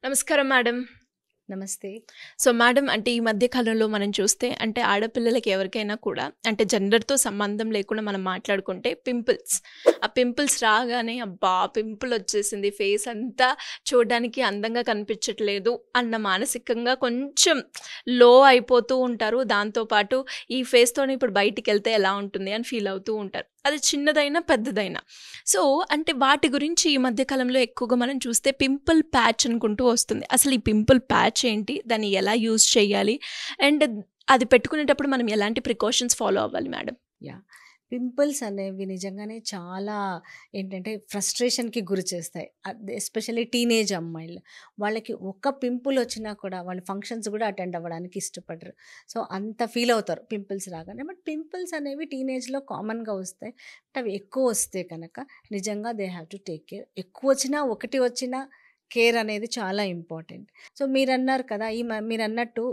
నమస్కారం మేడం. నమస్తే. So madam, అంటే ఈ మధ్య కాలంలో మనం చూస్తే అంటే ఆడపిల్లలకి ఎవరికైనా కూడా అంటే జెండర్‌తో సంబంధం లేకుండా మనం మాట్లాడుకుంటే ఆ పింపుల్స్ రాగానే అబ్బా! పింపుల్ వచ్చేసింది. ఫేస్ అంతా చూడడానికి అందంగా కనిపించట్లేదు అన్న మానసికంగా కొంచెం లో అయిపోతూ ఉంటారు. దాంతో పాటు ఈ ఫేస్‌తోని ఇప్పుడు బయటికెళ్తే ఎలా ఉంటుంది అని ఫీల్ అవుతూ ఉంటారు. అది చిన్నదైనా, పెద్దదైనా. సో, అంటే వాటి గురించి ఈ మధ్య కాలంలో ఎక్కువగా మనం చూస్తే పింపుల్ ప్యాచ్ అనుకుంటూ వస్తుంది. అసలు ఈ పింపుల్ ప్యాచ్ ఏంటి? దాన్ని ఎలా యూజ్ చేయాలి? అండ్ అది పెట్టుకునేటప్పుడు మనం ఎలాంటి ప్రికాషన్స్ ఫాలో అవ్వాలి మేడం? యాహ్! పింపుల్స్ అనేవి నిజంగానే చాలా ఏంటంటే ఫ్రస్ట్రేషన్‌కి గురి చేస్తాయి. ఎస్పెషల్లీ టీనేజ్ అమ్మాయిలు. వాళ్ళకి ఒక్క పింపుల్ వచ్చినా కూడా వాళ్ళు ఫంక్షన్స్ కూడా అటెండ్ అవ్వడానికి ఇష్టపడరు. సో, అంత ఫీల్ అవుతారు పింపుల్స్ రాగానే. బట్ పింపుల్స్ అనేవి టీనేజ్‌లో కామన్‌గా వస్తాయి. బట్ అవి ఎక్కువ వస్తే కనుక నిజంగా they have to take care. ఎక్కువ వచ్చినా, ఒకటి వచ్చినా కేర్ అనేది చాలా ఇంపార్టెంట్. సో, మీరన్నారు కదా! మీరన్నట్టు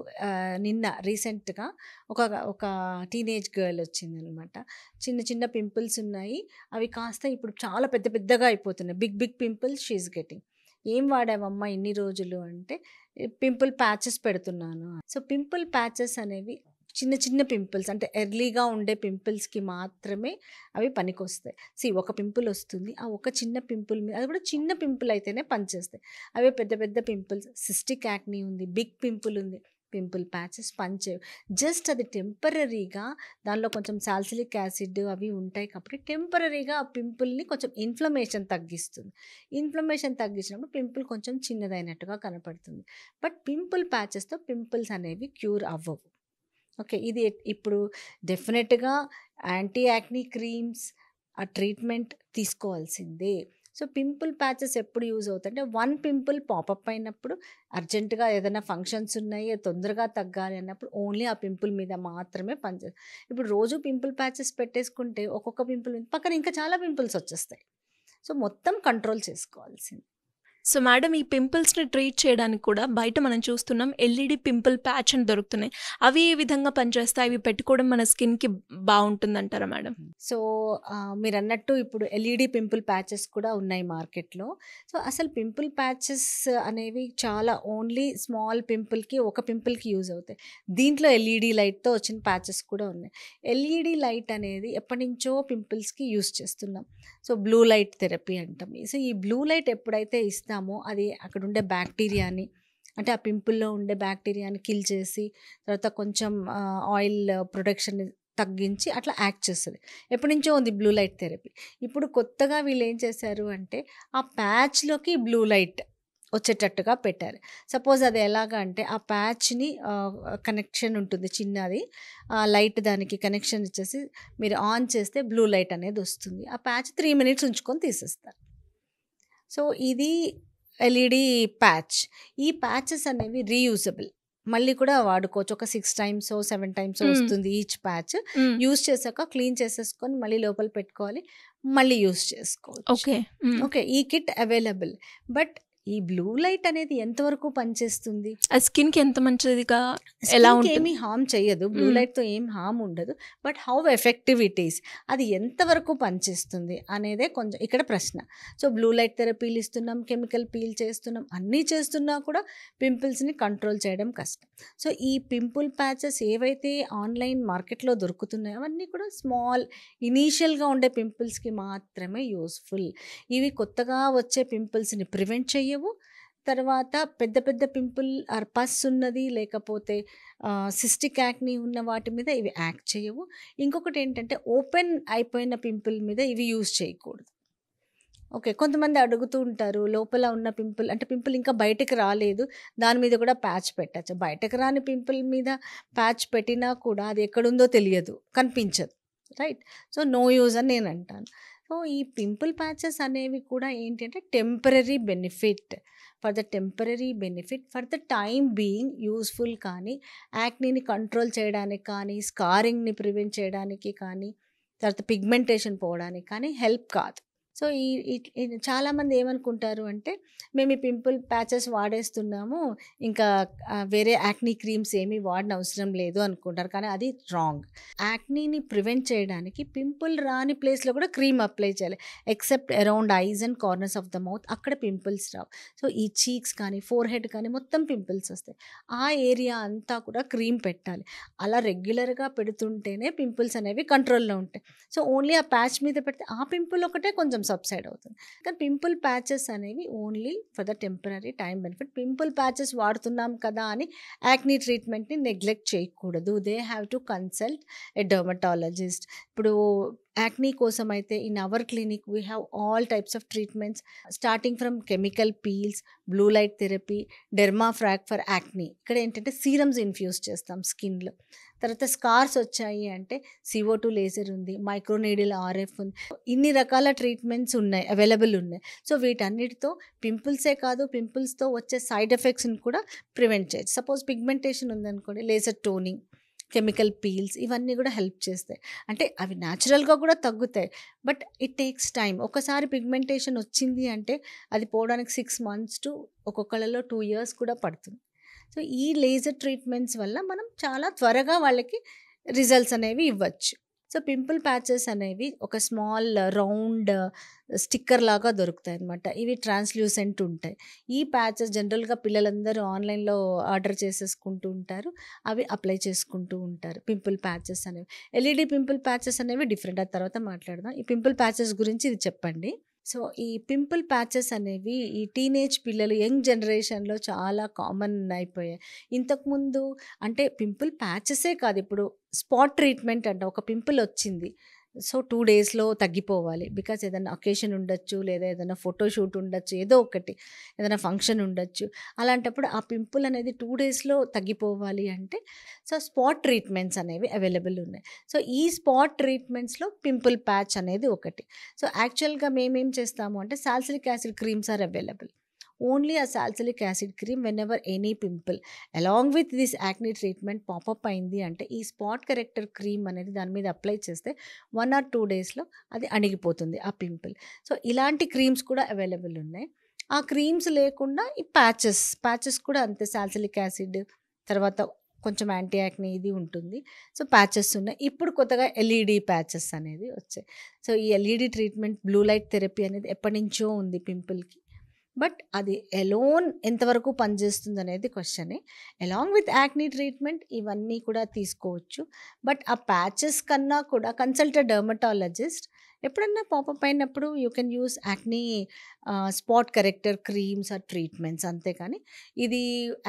నిన్న రీసెంట్‌గా ఒక ఒక టీనేజ్ గర్ల్ వచ్చిందనమాట. చిన్న చిన్న పింపుల్స్ ఉన్నాయి. అవి కాస్త ఇప్పుడు చాలా పెద్ద పెద్దగా అయిపోతున్నాయి. Big big pimples she is getting. "ఏం వాడావమ్మా ఇన్ని రోజులు" అంటే, "పింపుల్ ప్యాచెస్ పెడుతున్నాను." సో, పింపుల్ ప్యాచెస్ అనేవి చిన్న చిన్న పింపుల్స్ అంటే ఎర్లీగా ఉండే పింపుల్స్‌కి మాత్రమే అవి పనికొస్తాయి. ఒక పింపుల్ వస్తుంది. ఆ ఒక చిన్న పింపుల్ మీద అది కూడా చిన్న పింపుల్ అయితేనే పనిచేస్తాయి. అవే పెద్ద పెద్ద పింపుల్స్ సిస్టిక్ యాక్నీ ఉంది, బిగ్ పింపుల్ ఉంది. పింపుల్ ప్యాచెస్ పనిచేయవు. జస్ట్ అది టెంపరరీగా దానిలో కొంచెం సాలిసిలిక్ యాసిడ్ అవి ఉంటాయి కాబట్టి టెంపరరీగా ఆ పింపుల్‌ని కొంచెం ఇన్‌ఫ్లమేషన్ తగ్గిస్తుంది. ఇన్‌ఫ్లమేషన్ తగ్గించినప్పుడు పింపుల్ కొంచెం చిన్నదైనట్టుగా కనపడుతుంది. బట్ పింపుల్ ప్యాచెస్‌తో పింపుల్స్ అనేవి క్యూర్ అవ్వవు. ఓకే. ఇది ఇప్పుడు డెఫినెట్‌గా యాంటీ యాక్నీ క్రీమ్స్, ఆ ట్రీట్మెంట్ తీసుకోవాల్సిందే. సో, పింపుల్ ప్యాచెస్ ఎప్పుడు యూజ్ అవుతాయంటే, వన్ పింపుల్ పాపప్ అయినప్పుడు అర్జెంట్‌గా ఏదైనా ఫంక్షన్స్ ఉన్నాయి, అది తొందరగా తగ్గాలి అన్నప్పుడు ఓన్లీ ఆ పింపుల్ మీద మాత్రమే ఇప్పుడు రోజు పింపుల్ ప్యాచెస్ పెట్టేసుకుంటే ఒక్కొక్క పింపుల్ పక్కన ఇంకా చాలా పింపుల్స్ వచ్చేస్తాయి. సో, మొత్తం కంట్రోల్ చేసుకోవాల్సింది. సో మేడం, ఈ పింపుల్స్‌ని ట్రీట్ చేయడానికి కూడా బయట మనం చూస్తున్నాం ఎల్ఈడీ పింపుల్ ప్యాచ్ అని దొరుకుతున్నాయి. అవి ఏ విధంగా పనిచేస్తాయి? అవి పెట్టుకోవడం మన స్కిన్‌కి బావుంటుందంటారా మేడం? సో, మీరన్నట్టు ఇప్పుడు ఎల్ఈడీ పింపుల్ ప్యాచెస్ కూడా ఉన్నాయి మార్కెట్‌లో. సో, అసలు పింపుల్ ప్యాచెస్ అనేవి చాలా ఓన్లీ స్మాల్ పింపుల్‌కి, ఒక పింపుల్‌కి యూజ్ అవుతాయి. దీంట్లో ఎల్ఈడీ లైట్‌తో వచ్చిన ప్యాచెస్ కూడా ఉన్నాయి. ఎల్ఈడీ లైట్ అనేది ఎప్పటినుంచో పింపుల్స్‌కి యూజ్ చేస్తున్నాం. సో, బ్లూ లైట్ థెరపీ అంటాం. సో, ఈ బ్లూ లైట్ ఎప్పుడైతే ఇస్తామో అది అక్కడుండే బ్యాక్టీరియాని అంటే ఆ పింపుల్‌లో ఉండే బ్యాక్టీరియాని కిల్ చేసి తర్వాత కొంచెం ఆయిల్ ప్రొడక్షన్‌ని తగ్గించి అట్లా యాక్ట్ చేస్తది. ఎప్పటినుంచో ఉంది బ్లూ లైట్ థెరపీ. ఇప్పుడు కొత్తగా వీళ్ళేం చేశారు అంటే, ఆ ప్యాచ్‌లోకి బ్లూ లైట్ వచ్చేటట్టుగా పెట్టారు. సపోజ్ అది ఎలాగా అంటే, ఆ ప్యాచ్‌ని కనెక్షన్ ఉంటుంది చిన్నది. లైట్ దానికి కనెక్షన్ ఇచ్చేసి మీరు ఆన్ చేస్తే బ్లూ లైట్ అనేది వస్తుంది. ఆ ప్యాచ్ 3 మినిట్స్ ఉంచుకొని తీసేస్తారు. సో, ఇది ఎల్ఈడీ ప్యాచ్. ఈ ప్యాచెస్ అనేవి రీయూజబుల్. మళ్ళీ కూడా వాడుకోవచ్చు. ఒక 6 టైమ్సో, 7 టైమ్సో వస్తుంది ఈచ్ ప్యాచ్. హ్మ్. యూజ్ చేశాక క్లీన్ చేసేసుకొని మళ్ళీ లోపల పెట్టుకోవాలి. మళ్ళీ యూజ్ చేసుకోవచ్చు. ఓకే. హ్మ్. ఓకే. ఈ కిట్ అవైలబుల్. బట్ ఈ బ్లూ లైట్ అనేది ఎంతవరకు పనిచేస్తుంది? అది స్కిన్‌కి ఎంత మంచిదిగా ఎలా స్కిన్‌కి ఉంటుంది? ఏమీ హార్మ్ చెయ్యదు. బ్లూ హ్మ్. లైట్‌తో ఏం హార్మ్ ఉండదు. But how effective it is. అది ఎంతవరకు పనిచేస్తుంది అనేదే కొంచెం ఇక్కడ ప్రశ్న. సో, బ్లూ లైట్ థెరపీలు ఇస్తున్నాం, కెమికల్ పీల్ చేస్తున్నాం, అన్నీ చేస్తున్నా కూడా పింపుల్స్‌ని కంట్రోల్ చేయడం కష్టం. సో, ఈ పింపుల్ ప్యాచెస్ ఏవైతే ఆన్‌లైన్ మార్కెట్‌లో దొరుకుతున్నాయో అవన్నీ కూడా స్మాల్ ఇనీషియల్‌గా ఉండే పింపుల్స్‌కి మాత్రమే యూజ్‌ఫుల్. ఇవి కొత్తగా వచ్చే పింపుల్స్‌ని ప్రివెంట్ చెయ్యవు. తర్వాత పెద్ద పెద్ద పింపుల్ పస్ ఉన్నది లేకపోతే సిస్టిక్ యాక్నీ ఉన్న వాటి మీద ఇవి యాక్ట్ చేయవు. ఇంకొకటేంటంటే ఓపెన్ అయిపోయిన పింపుల్ మీద ఇవి యూజ్ చేయకూడదు. ఓకే. కొంతమంది అడుగుతూ ఉంటారు. లోపల ఉన్న పింపుల్ అంటే పింపుల్ ఇంకా బయటకి రాలేదు. దాని మీద కూడా ప్యాచ్ పెట్టచ్చా? బయటకు రాని పింపుల్ మీద ప్యాచ్ పెట్టినా కూడా అది ఎక్కడుందో తెలియదు. కనిపించదు. రైట్? సో, నో యూజ్ అని నేనంటాను. సో, ఈ పింపుల్ ప్యాచెస్ అనేవి కూడా ఏంటి అంటే temporary benefit. For the time being useful కానీ, యాక్నీని కంట్రోల్ చేయడానికి కానీ, స్కారింగ్‌ని ప్రివెంట్ చేయడానికి కానీ, తర్వాత పిగ్మెంటేషన్ పోవడానికి కానీ హెల్ప్ కాదు. సో చాలామంది ఏమనుకుంటారు అంటే మేము ఈ పింపుల్ ప్యాచెస్ వాడేస్తున్నాము, ఇంకా వేరే యాక్నీ క్రీమ్స్ ఏమీ వాడిన అవసరం లేదు అనుకుంటారు. కానీ అది రాంగ్. యాక్నీని ప్రివెంట్ చేయడానికి పింపుల్ రాని ప్లేస్లో కూడా క్రీమ్ అప్లై చేయాలి. Except around ice and corners of the mouth, అక్కడ పింపుల్స్ రావు. సో ఈ చీక్స్ కానీ ఫోర్ హెడ్ కానీ మొత్తం పింపుల్స్ వస్తాయి. ఆ ఏరియా అంతా కూడా క్రీమ్ పెట్టాలి. అలా రెగ్యులర్గా పెడుతుంటేనే పింపుల్స్ అనేవి కంట్రోల్లో ఉంటాయి. సో ఓన్లీ ఆ ప్యాచ్ మీద పెడితే ఆ పింపుల్ ఒకటే కొంచెం సబ్సైడ్ అవుతుంది. కానీ పింపుల్ ప్యాచెస్ అనేవి only for the temporary time benefit. Pimple patches వాడుతున్నాం కదా అని యాక్నీ ట్రీట్మెంట్ని నెగ్లెక్ట్ చేయకూడదు. They have to consult a dermatologist. ఇప్పుడు యాక్నీ కోసం అయితే in our clinic we have all types of treatments starting from chemical peels, blue light therapy, Dermafrac for acne. ఇక్కడ ఏంటంటే సీరమ్స్ ఇన్ఫ్యూజ్ చేస్తాం స్కిన్లో. తర్వాత స్కార్స్ వచ్చాయి అంటే CO2 లేజర్ ఉంది, మైక్రోనీడిల్ RF ఉంది. ఇన్ని రకాల ట్రీట్మెంట్స్ ఉన్నాయి, అవైలబుల్ ఉన్నాయి. సో వీటన్నిటితో పింపుల్సే కాదు, పింపుల్స్తో వచ్చే సైడ్ ఎఫెక్ట్స్ని కూడా ప్రివెంట్ చేయొచ్చు. సపోజ్ పిగ్మెంటేషన్ ఉందనుకోండి, లేజర్ టోనింగ్, కెమికల్ పీల్స్ ఇవన్నీ కూడా హెల్ప్ చేస్తాయి. అంటే అవి న్యాచురల్గా కూడా తగ్గుతాయి, బట్ ఇట్ టేక్స్ టైం. ఒకసారి పిగ్మెంటేషన్ వచ్చింది అంటే అది పోవడానికి 6 months టు ఒక్కొక్కళ్ళలో 2 years కూడా పడుతుంది. సో ఈ లేజర్ ట్రీట్మెంట్స్ వల్ల మనం చాలా త్వరగా వాళ్ళకి రిజల్ట్స్ అనేవి ఇవ్వచ్చు. సో పింపుల్ ప్యాచెస్ అనేవి ఒక స్మాల్ రౌండ్ స్టిక్కర్ లాగా దొరుకుతాయి అన్నమాట. ఇవి ట్రాన్స్లూసెంట్ ఉంటాయి. ఈ ప్యాచెస్ జనరల్గా పిల్లలందరూ ఆన్లైన్లో ఆర్డర్ చేసేసుకుంటూ ఉంటారు, అవి అప్లై చేసుకుంటూ ఉంటారు. పింపుల్ ప్యాచెస్ అనేవి, LED పింపుల్ ప్యాచెస్ అనేవి డిఫరెంట్. ఆ తర్వాత మాట్లాడదాం. ఈ పింపుల్ ప్యాచెస్ గురించి ఇది చెప్పండి. సో ఈ పింపుల్ ప్యాచెస్ అనేవి ఈ టీనేజ్ పిల్లలు, యంగ్ జనరేషన్లో చాలా కామన్ అయిపోయాయి. ఇంతకుముందు అంటే పింపుల్ ప్యాచెసే కాదు, ఇప్పుడు స్పాట్ ట్రీట్మెంట్ అంట. ఒక పింపుల్ వచ్చింది, సో 2 daysలో తగ్గిపోవాలి. బికాజ్ ఏదైనా అకేషన్ ఉండొచ్చు, లేదా ఏదైనా ఫోటోషూట్ ఉండొచ్చు, ఏదో ఒకటి ఏదైనా ఫంక్షన్ ఉండొచ్చు. అలాంటప్పుడు ఆ పింపుల్ అనేది 2 daysలో తగ్గిపోవాలి అంటే సో స్పాట్ ట్రీట్మెంట్స్ అనేవి అవైలబుల్ ఉన్నాయి. సో ఈ స్పాట్ ట్రీట్మెంట్స్లో పింపుల్ ప్యాచ్ అనేది ఒకటి. సో యాక్చువల్గా మేమేం చేస్తాము అంటే salicylic acid creams are available. Only ఆ salicylic acid cream whenever any pimple along with this acne treatment pop up అయింది అంటే ఈ స్పాట్ కరెక్టర్ క్రీమ్ అనేది దాని మీద అప్లై చేస్తే 1 or 2 daysలో అది అణిగిపోతుంది ఆ పింపుల్. సో ఇలాంటి క్రీమ్స్ కూడా అవైలబుల్ ఉన్నాయి. ఆ క్రీమ్స్ లేకుండా ఈ ప్యాచెస్ కూడా అంతే. సాల్సిలిక్ యాసిడ్ తర్వాత కొంచెం యాంటీ యాక్నీ ఇది ఉంటుంది. సో ప్యాచెస్ ఉన్నాయి. ఇప్పుడు కొత్తగా LED ప్యాచెస్ అనేది వచ్చాయి. సో ఈ LED treatment, blue light therapy అనేది ఎప్పటి నుంచో ఉంది పింపుల్కి. బట్ అది ఎలోన్ ఎంతవరకు పనిచేస్తుంది అనేది క్వశ్చనే. అలాంగ్ విత్ యాక్నీ ట్రీట్మెంట్ ఇవన్నీ కూడా తీసుకోవచ్చు. బట్ ఆ ప్యాచెస్ కన్నా కూడా కన్సల్ట్ ఎ డర్మటాలజిస్ట్. ఎప్పుడన్నా పాపప్ అయినప్పుడు you can use acne spot corrector creams or treatments, అంతేకాని ఇది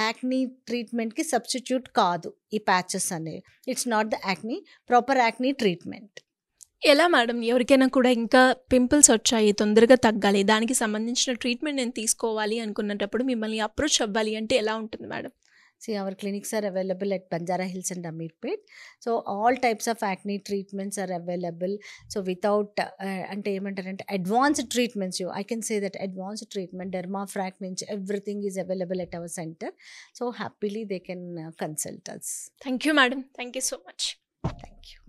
యాక్నీ ట్రీట్మెంట్కి సబ్స్టిట్యూట్ కాదు ఈ ప్యాచెస్ అనేవి. It's not the acne, proper acne treatment. ఎలా మేడం ఎవరికైనా కూడా ఇంకా పింపుల్స్ వచ్చాయి, తొందరగా తగ్గాలి, దానికి సంబంధించిన ట్రీట్మెంట్ నేను తీసుకోవాలి అనుకున్నప్పుడు మిమ్మల్ని అప్రోచ్ అవ్వాలి అంటే ఎలా ఉంటుంది madam? See, our clinics are available at Banjara Hills and Ameerpet. So all types of acne treatments are available. So without ante emantarante advanced treatments, I can say that advanced treatment, dermafrac nunchi everything is available at our center. So happily they can consult us. Thank you madam. Thank you so much. Thank you.